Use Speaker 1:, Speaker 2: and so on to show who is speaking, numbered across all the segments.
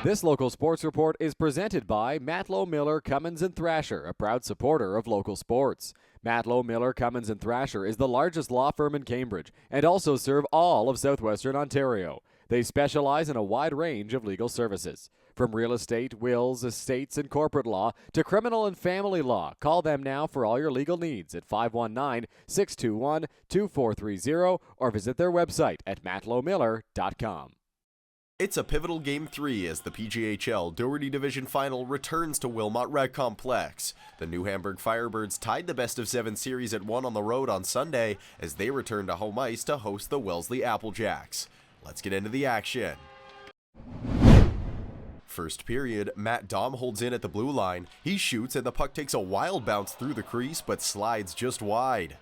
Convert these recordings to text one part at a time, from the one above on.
Speaker 1: This local sports report is presented by Matlow, Miller, Cummins & Thrasher, a proud supporter of local sports. Matlow, Miller, Cummins & Thrasher is the largest law firm in Cambridge and also serve all of southwestern Ontario. They specialize in a wide range of legal services. From real estate, wills, estates, and corporate law to criminal and family law, call them now for all your legal needs at 519-621-2430 or visit their website at matlowmiller.com.
Speaker 2: It's a pivotal Game 3 as the PGHL Doherty Division Final returns to Wilmot Rec Complex. The new Hamburg Firebirds tied the best-of-7 series at 1 on the road on Sunday as they return to home ice to host the Wellesley AppleJacks. Let's get into the action. First period, Matt Dom holds in at the blue line. He shoots and the puck takes a wild bounce through the crease but slides just wide.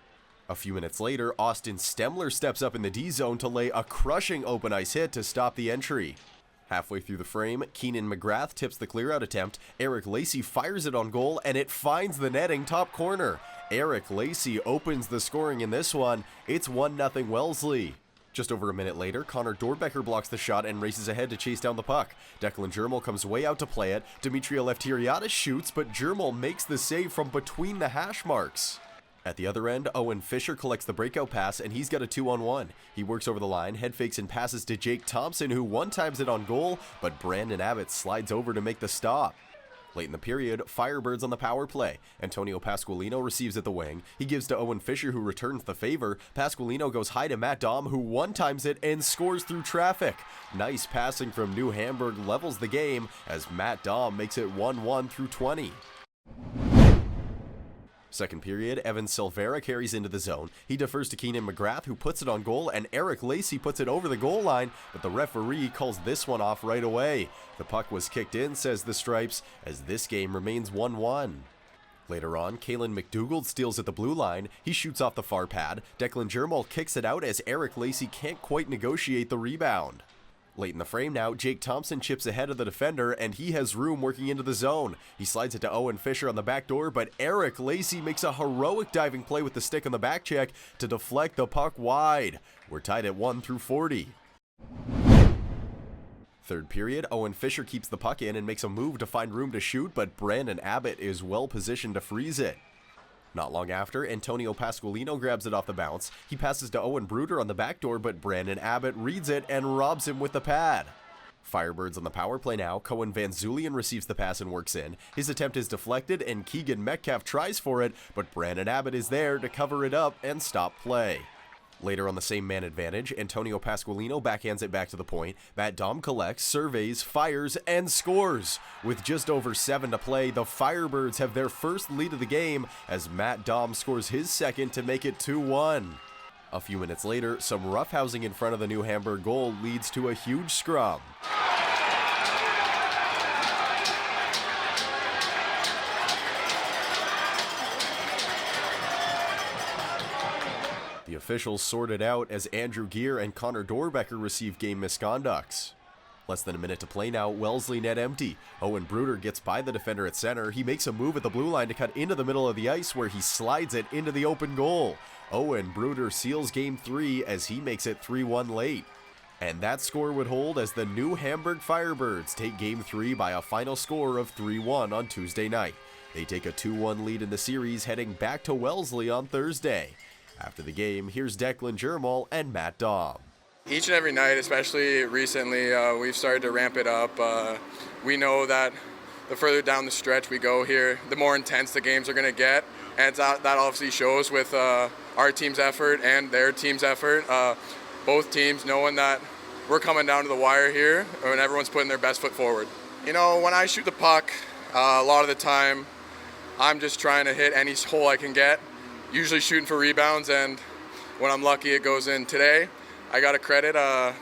Speaker 2: A few minutes later, Austin Stemler steps up in the D zone to lay a crushing open ice hit to stop the entry. Halfway through the frame, Keenan McGrath tips the clearout attempt. Eric Lacey fires it on goal and it finds the netting top corner. Eric Lacey opens the scoring in this one. It's 1-0 Wellesley. Just over a minute later, Connor Dorbecker blocks the shot and races ahead to chase down the puck. Declan Jermel comes way out to play it. Dimitria Lefteriadis shoots, but Jermel makes the save from between the hash marks. At the other end, Owen Fisher collects the breakout pass and he's got a 2-on-1. He works over the line, head fakes and passes to Jake Thompson, who one-times it on goal, but Brandon Abbott slides over to make the stop. Late in the period, Firebirds on the power play. Antonio Pasqualino receives at the wing. He gives to Owen Fisher, who returns the favor. Pasqualino goes high to Matt Dom, who one-times it and scores through traffic. Nice passing from New Hamburg levels the game as Matt Dom makes it 1-1 through 20. Second period, Evan Silvera carries into the zone. He defers to Keenan McGrath, who puts it on goal, and Eric Lacey puts it over the goal line, but the referee calls this one off right away. The puck was kicked in, says the Stripes, as this game remains 1-1. Later on, Kalen McDougald steals at the blue line. He shoots off the far pad. Declan Jermel kicks it out as Eric Lacey can't quite negotiate the rebound. Late in the frame now, Jake Thompson chips ahead of the defender, and he has room working into the zone. He slides it to Owen Fisher on the back door, but Eric Lacey makes a heroic diving play with the stick on the back check to deflect the puck wide. We're tied at 1 through 40. Third period, Owen Fisher keeps the puck in and makes a move to find room to shoot, but Brandon Abbott is well positioned to freeze it. Not long after, Antonio Pasqualino grabs it off the bounce. He passes to Owen Bruder on the back door, but Brandon Abbott reads it and robs him with the pad. Firebirds on the power play now. Cohen Van Zulian receives the pass and works in. His attempt is deflected and Keegan Metcalf tries for it, but Brandon Abbott is there to cover it up and stop play. Later on the same man advantage, Antonio Pasqualino backhands it back to the point. Matt Dom collects, surveys, fires, and scores. With just over 7 to play, the Firebirds have their first lead of the game as Matt Dom scores his second to make it 2-1. A few minutes later, some roughhousing in front of the New Hamburg goal leads to a huge scrum. The officials sorted out as Andrew Gear and Connor Dorbecker receive game misconducts. Less than a minute to play now, Wellesley net empty. Owen Bruder gets by the defender at center. He makes a move at the blue line to cut into the middle of the ice where he slides it into the open goal. Owen Bruder seals game 3 as he makes it 3-1 late. And that score would hold as the New Hamburg Firebirds take game 3 by a final score of 3-1 on Tuesday night. They take a 2-1 lead in the series heading back to Wellesley on Thursday. After the game, here's Declan Jermel and Matt Dom.
Speaker 3: Each and every night, especially recently, we've started to ramp it up. We know that the further down the stretch we go here, the more intense the games are going to get. And that obviously shows with our team's effort and their team's effort. Both teams knowing that we're coming down to the wire here and everyone's putting their best foot forward. You know, when I shoot the puck, a lot of the time, I'm just trying to hit any hole I can get. Usually shooting for rebounds, and when I'm lucky it goes in. Today, I got a credit, I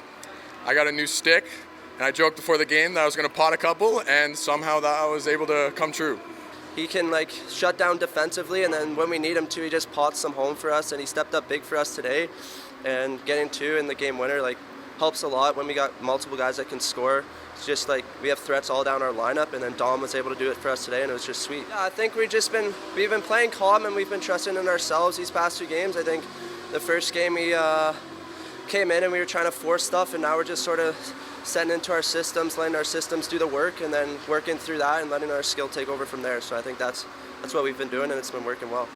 Speaker 3: got a new stick, and I joked before the game that I was going to pot a couple, and somehow that was able to come true.
Speaker 4: He can shut down defensively, and then when we need him to, he just pots some home for us, and he stepped up big for us today. And getting 2 in the game winner helps a lot when we got multiple guys that can score. It's just we have threats all down our lineup, and then Dom was able to do it for us today, and it was just sweet. Yeah, I think we've been playing calm, and we've been trusting in ourselves these past 2 games. I think the first game we came in and we were trying to force stuff, and now we're just sort of setting into our systems, letting our systems do the work, and then working through that and letting our skill take over from there. So I think that's what we've been doing, and it's been working well.